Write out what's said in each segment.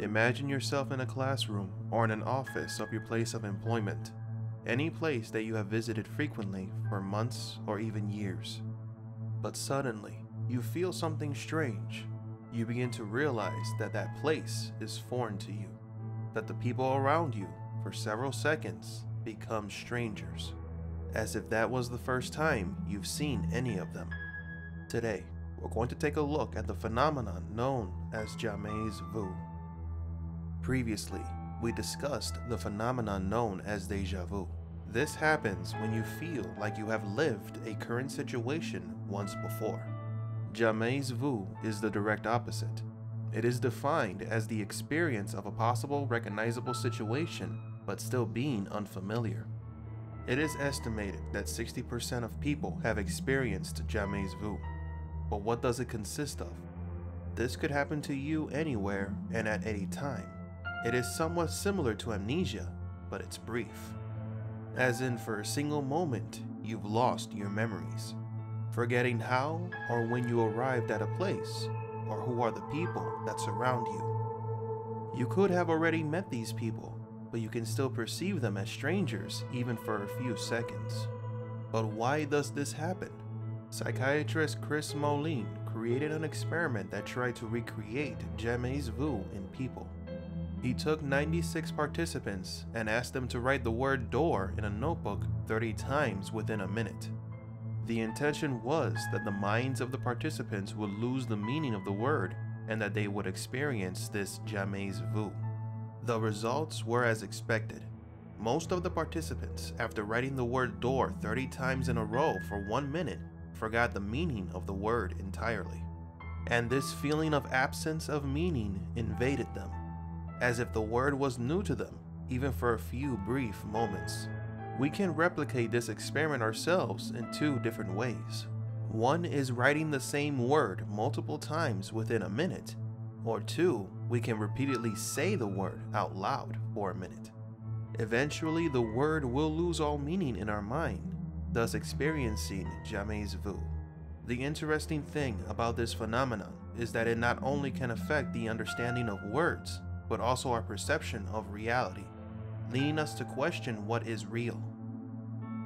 Imagine yourself in a classroom or in an office of your place of employment, any place that you have visited frequently for months or even years. But suddenly, you feel something strange. You begin to realize that that place is foreign to you, that the people around you, for several seconds, become strangers, as if that was the first time you've seen any of them. Today, we're going to take a look at the phenomenon known as Jamais-vu. Previously, we discussed the phenomenon known as Deja-vu. This happens when you feel like you have lived a current situation once before. Jamais-vu is the direct opposite. It is defined as the experience of a possible recognizable situation, but still being unfamiliar. It is estimated that 60% of people have experienced Jamais-vu. But what does it consist of? This could happen to you anywhere and at any time. It is somewhat similar to amnesia, but it's brief. As in, for a single moment, you've lost your memories, forgetting how or when you arrived at a place, or who are the people that surround you. You could have already met these people, but you can still perceive them as strangers even for a few seconds. But why does this happen? Psychiatrist Chris Moline created an experiment that tried to recreate Jamais-vu in people. He took 96 participants and asked them to write the word door in a notebook 30 times within a minute. The intention was that the minds of the participants would lose the meaning of the word and that they would experience this Jamais-vu. The results were as expected. Most of the participants, after writing the word door 30 times in a row for 1 minute, forgot the meaning of the word entirely. And this feeling of absence of meaning invaded them, as if the word was new to them, even for a few brief moments. We can replicate this experiment ourselves in two different ways. One is writing the same word multiple times within a minute, or two, we can repeatedly say the word out loud for a minute. Eventually, the word will lose all meaning in our mind, thus experiencing Jamais-vu. The interesting thing about this phenomenon is that it not only can affect the understanding of words, but also our perception of reality, leading us to question what is real.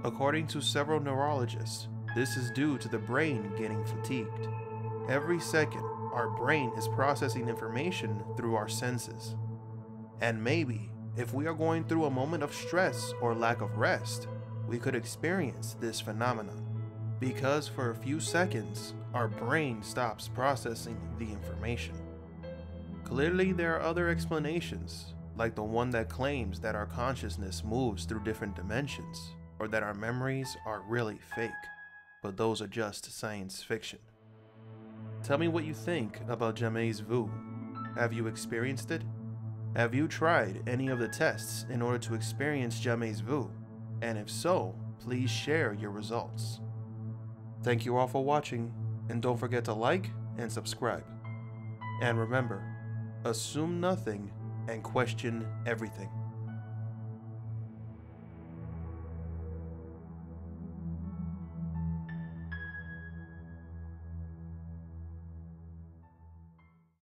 According to several neurologists, this is due to the brain getting fatigued. Every second, our brain is processing information through our senses. And maybe, if we are going through a moment of stress or lack of rest, we could experience this phenomenon, because for a few seconds, our brain stops processing the information. Clearly, there are other explanations, like the one that claims that our consciousness moves through different dimensions, or that our memories are really fake, but those are just science fiction. Tell me what you think about Jamais-vu. Have you experienced it? Have you tried any of the tests in order to experience Jamais-vu? And if so, please share your results. Thank you all for watching, and don't forget to like and subscribe. And remember, assume nothing and question everything.